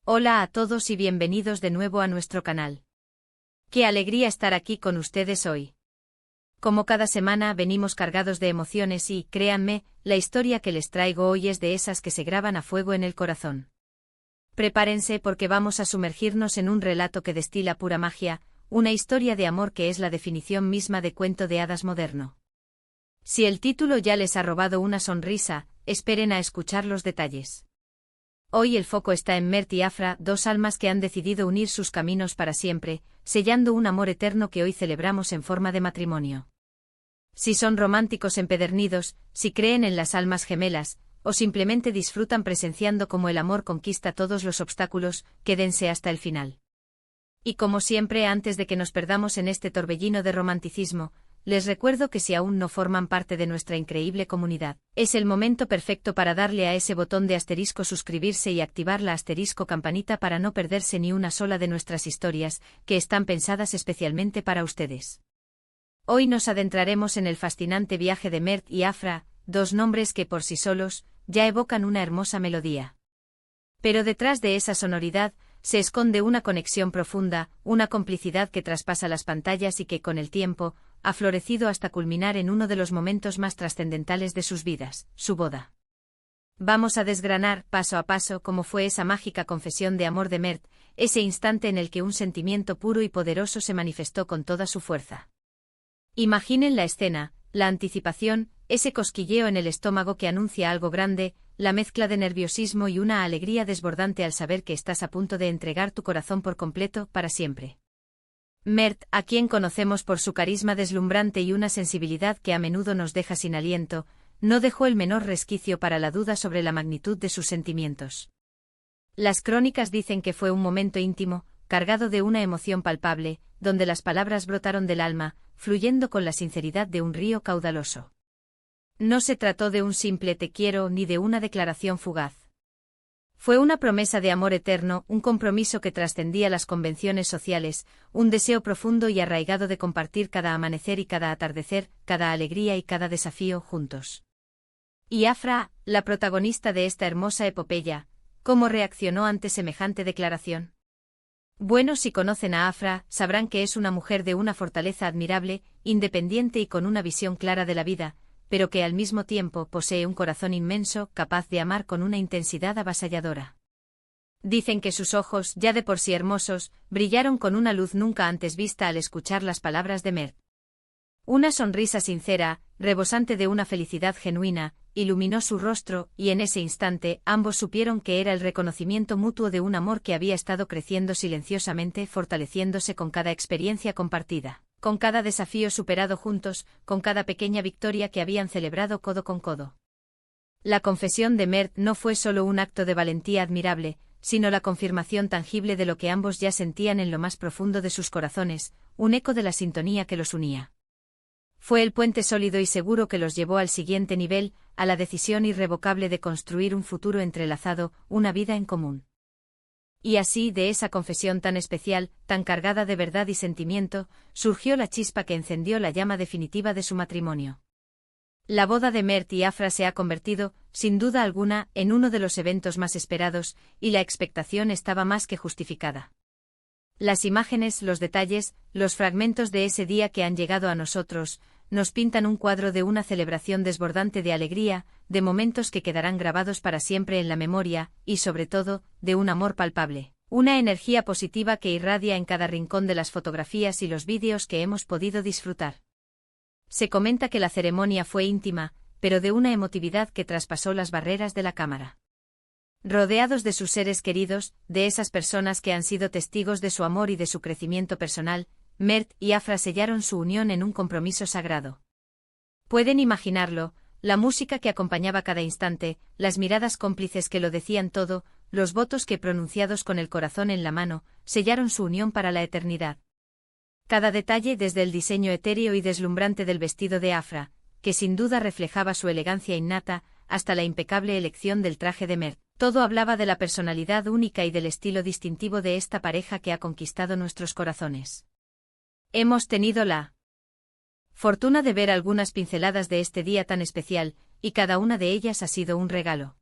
Hola a todos y bienvenidos de nuevo a nuestro canal. Qué alegría estar aquí con ustedes hoy. Como cada semana venimos cargados de emociones y, créanme, la historia que les traigo hoy es de esas que se graban a fuego en el corazón. Prepárense porque vamos a sumergirnos en un relato que destila pura magia, una historia de amor que es la definición misma de cuento de hadas moderno. Si el título ya les ha robado una sonrisa, esperen a escuchar los detalles. Hoy el foco está en Mert y Afra, dos almas que han decidido unir sus caminos para siempre, sellando un amor eterno que hoy celebramos en forma de matrimonio. Si son románticos empedernidos, si creen en las almas gemelas, o simplemente disfrutan presenciando cómo el amor conquista todos los obstáculos, quédense hasta el final. Y como siempre, antes de que nos perdamos en este torbellino de romanticismo, les recuerdo que si aún no forman parte de nuestra increíble comunidad, es el momento perfecto para darle a ese botón de asterisco suscribirse y activar la asterisco campanita para no perderse ni una sola de nuestras historias, que están pensadas especialmente para ustedes. Hoy nos adentraremos en el fascinante viaje de Mert y Afra, dos nombres que por sí solos, ya evocan una hermosa melodía. Pero detrás de esa sonoridad, se esconde una conexión profunda, una complicidad que traspasa las pantallas y que con el tiempo, ha florecido hasta culminar en uno de los momentos más trascendentales de sus vidas, su boda. Vamos a desgranar, paso a paso, cómo fue esa mágica confesión de amor de Mert, ese instante en el que un sentimiento puro y poderoso se manifestó con toda su fuerza. Imaginen la escena, la anticipación, ese cosquilleo en el estómago que anuncia algo grande, la mezcla de nerviosismo y una alegría desbordante al saber que estás a punto de entregar tu corazón por completo, para siempre. Mert, a quien conocemos por su carisma deslumbrante y una sensibilidad que a menudo nos deja sin aliento, no dejó el menor resquicio para la duda sobre la magnitud de sus sentimientos. Las crónicas dicen que fue un momento íntimo, cargado de una emoción palpable, donde las palabras brotaron del alma, fluyendo con la sinceridad de un río caudaloso. No se trató de un simple te quiero ni de una declaración fugaz. Fue una promesa de amor eterno, un compromiso que trascendía las convenciones sociales, un deseo profundo y arraigado de compartir cada amanecer y cada atardecer, cada alegría y cada desafío juntos. Y Afra, la protagonista de esta hermosa epopeya, ¿cómo reaccionó ante semejante declaración? Bueno, si conocen a Afra, sabrán que es una mujer de una fortaleza admirable, independiente y con una visión clara de la vida, pero que al mismo tiempo posee un corazón inmenso, capaz de amar con una intensidad avasalladora. Dicen que sus ojos, ya de por sí hermosos, brillaron con una luz nunca antes vista al escuchar las palabras de Mert. Una sonrisa sincera, rebosante de una felicidad genuina, iluminó su rostro, y en ese instante ambos supieron que era el reconocimiento mutuo de un amor que había estado creciendo silenciosamente, fortaleciéndose con cada experiencia compartida, con cada desafío superado juntos, con cada pequeña victoria que habían celebrado codo con codo. La confesión de Mert no fue solo un acto de valentía admirable, sino la confirmación tangible de lo que ambos ya sentían en lo más profundo de sus corazones, un eco de la sintonía que los unía. Fue el puente sólido y seguro que los llevó al siguiente nivel, a la decisión irrevocable de construir un futuro entrelazado, una vida en común. Y así, de esa confesión tan especial, tan cargada de verdad y sentimiento, surgió la chispa que encendió la llama definitiva de su matrimonio. La boda de Mert y Afra se ha convertido, sin duda alguna, en uno de los eventos más esperados, y la expectación estaba más que justificada. Las imágenes, los detalles, los fragmentos de ese día que han llegado a nosotros, nos pintan un cuadro de una celebración desbordante de alegría, de momentos que quedarán grabados para siempre en la memoria, y sobre todo, de un amor palpable, una energía positiva que irradia en cada rincón de las fotografías y los vídeos que hemos podido disfrutar. Se comenta que la ceremonia fue íntima, pero de una emotividad que traspasó las barreras de la cámara. Rodeados de sus seres queridos, de esas personas que han sido testigos de su amor y de su crecimiento personal, Mert y Afra sellaron su unión en un compromiso sagrado. Pueden imaginarlo, la música que acompañaba cada instante, las miradas cómplices que lo decían todo, los votos que, pronunciados con el corazón en la mano, sellaron su unión para la eternidad. Cada detalle, desde el diseño etéreo y deslumbrante del vestido de Afra, que sin duda reflejaba su elegancia innata, hasta la impecable elección del traje de Mert. Todo hablaba de la personalidad única y del estilo distintivo de esta pareja que ha conquistado nuestros corazones. Hemos tenido la fortuna de ver algunas pinceladas de este día tan especial, y cada una de ellas ha sido un regalo.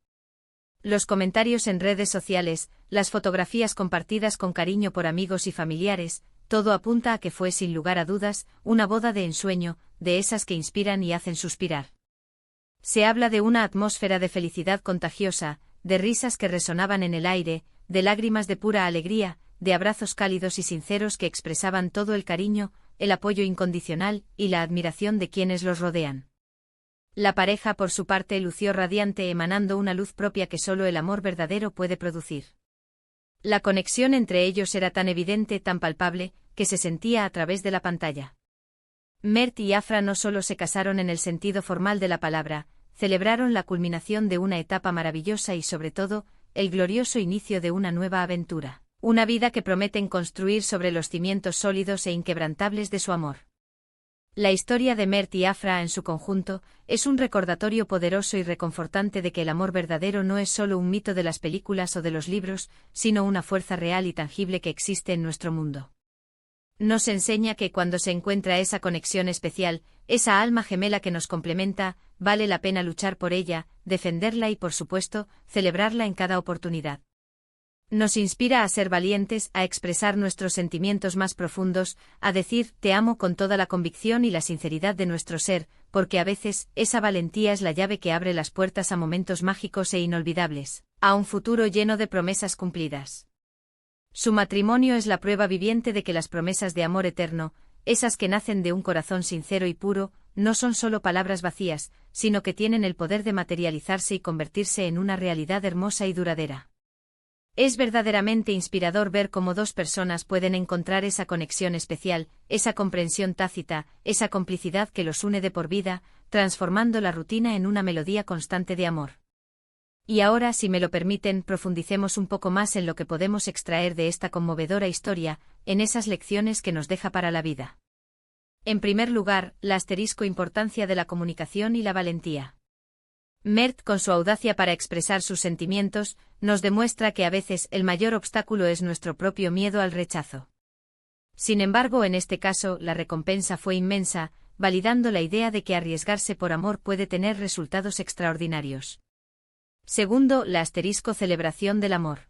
Los comentarios en redes sociales, las fotografías compartidas con cariño por amigos y familiares, todo apunta a que fue sin lugar a dudas, una boda de ensueño, de esas que inspiran y hacen suspirar. Se habla de una atmósfera de felicidad contagiosa, de risas que resonaban en el aire, de lágrimas de pura alegría, de abrazos cálidos y sinceros que expresaban todo el cariño, el apoyo incondicional y la admiración de quienes los rodean. La pareja por su parte lució radiante emanando una luz propia que solo el amor verdadero puede producir. La conexión entre ellos era tan evidente, tan palpable, que se sentía a través de la pantalla. Mert y Afra no solo se casaron en el sentido formal de la palabra, celebraron la culminación de una etapa maravillosa y sobre todo, el glorioso inicio de una nueva aventura, una vida que prometen construir sobre los cimientos sólidos e inquebrantables de su amor. La historia de Mert y Afra en su conjunto es un recordatorio poderoso y reconfortante de que el amor verdadero no es solo un mito de las películas o de los libros, sino una fuerza real y tangible que existe en nuestro mundo. Nos enseña que cuando se encuentra esa conexión especial, esa alma gemela que nos complementa, vale la pena luchar por ella, defenderla y por supuesto, celebrarla en cada oportunidad. Nos inspira a ser valientes, a expresar nuestros sentimientos más profundos, a decir te amo con toda la convicción y la sinceridad de nuestro ser, porque a veces, esa valentía es la llave que abre las puertas a momentos mágicos e inolvidables, a un futuro lleno de promesas cumplidas. Su matrimonio es la prueba viviente de que las promesas de amor eterno, esas que nacen de un corazón sincero y puro, no son solo palabras vacías, sino que tienen el poder de materializarse y convertirse en una realidad hermosa y duradera. Es verdaderamente inspirador ver cómo dos personas pueden encontrar esa conexión especial, esa comprensión tácita, esa complicidad que los une de por vida, transformando la rutina en una melodía constante de amor. Y ahora, si me lo permiten, profundicemos un poco más en lo que podemos extraer de esta conmovedora historia, en esas lecciones que nos deja para la vida. En primer lugar, la importancia de la comunicación y la valentía. Mert, con su audacia para expresar sus sentimientos, nos demuestra que a veces el mayor obstáculo es nuestro propio miedo al rechazo. Sin embargo, en este caso, la recompensa fue inmensa, validando la idea de que arriesgarse por amor puede tener resultados extraordinarios. Segundo, la celebración del amor.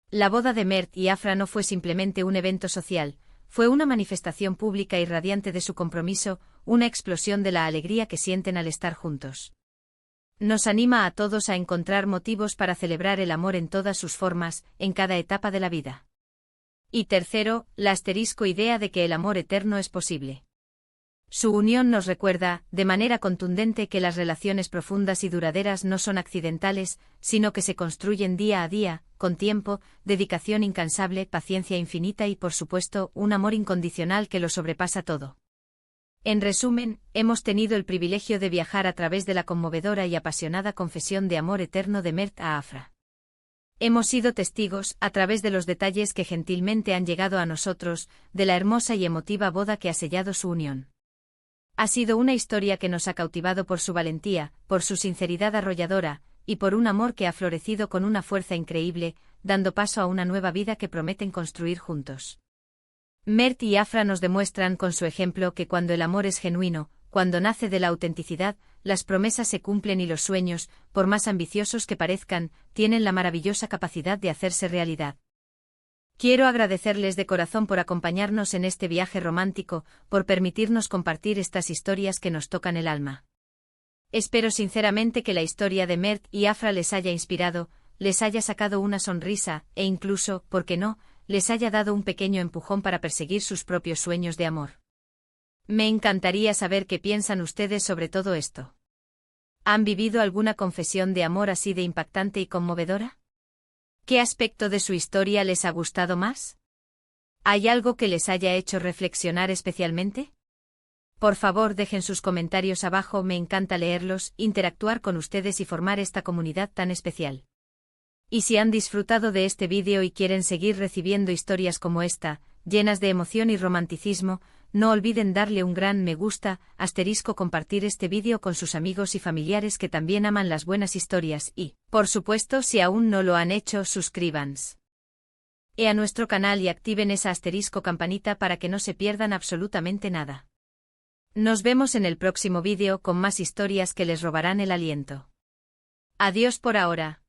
La boda de Mert y Afra no fue simplemente un evento social, fue una manifestación pública y radiante de su compromiso, una explosión de la alegría que sienten al estar juntos. Nos anima a todos a encontrar motivos para celebrar el amor en todas sus formas, en cada etapa de la vida. Y tercero, la idea de que el amor eterno es posible. Su unión nos recuerda, de manera contundente, que las relaciones profundas y duraderas no son accidentales, sino que se construyen día a día, con tiempo, dedicación incansable, paciencia infinita y, por supuesto, un amor incondicional que lo sobrepasa todo. En resumen, hemos tenido el privilegio de viajar a través de la conmovedora y apasionada confesión de amor eterno de Mert a Afra. Hemos sido testigos, a través de los detalles que gentilmente han llegado a nosotros, de la hermosa y emotiva boda que ha sellado su unión. Ha sido una historia que nos ha cautivado por su valentía, por su sinceridad arrolladora, y por un amor que ha florecido con una fuerza increíble, dando paso a una nueva vida que prometen construir juntos. Mert y Afra nos demuestran con su ejemplo que cuando el amor es genuino, cuando nace de la autenticidad, las promesas se cumplen y los sueños, por más ambiciosos que parezcan, tienen la maravillosa capacidad de hacerse realidad. Quiero agradecerles de corazón por acompañarnos en este viaje romántico, por permitirnos compartir estas historias que nos tocan el alma. Espero sinceramente que la historia de Mert y Afra les haya inspirado, les haya sacado una sonrisa, e incluso, ¿por qué no?, les haya dado un pequeño empujón para perseguir sus propios sueños de amor. Me encantaría saber qué piensan ustedes sobre todo esto. ¿Han vivido alguna confesión de amor así de impactante y conmovedora? ¿Qué aspecto de su historia les ha gustado más? ¿Hay algo que les haya hecho reflexionar especialmente? Por favor, dejen sus comentarios abajo, me encanta leerlos, interactuar con ustedes y formar esta comunidad tan especial. Y si han disfrutado de este vídeo y quieren seguir recibiendo historias como esta, llenas de emoción y romanticismo, no olviden darle un gran me gusta, compartir este vídeo con sus amigos y familiares que también aman las buenas historias y, por supuesto, si aún no lo han hecho, suscríbanse a nuestro canal y activen esa campanita para que no se pierdan absolutamente nada. Nos vemos en el próximo vídeo con más historias que les robarán el aliento. Adiós por ahora.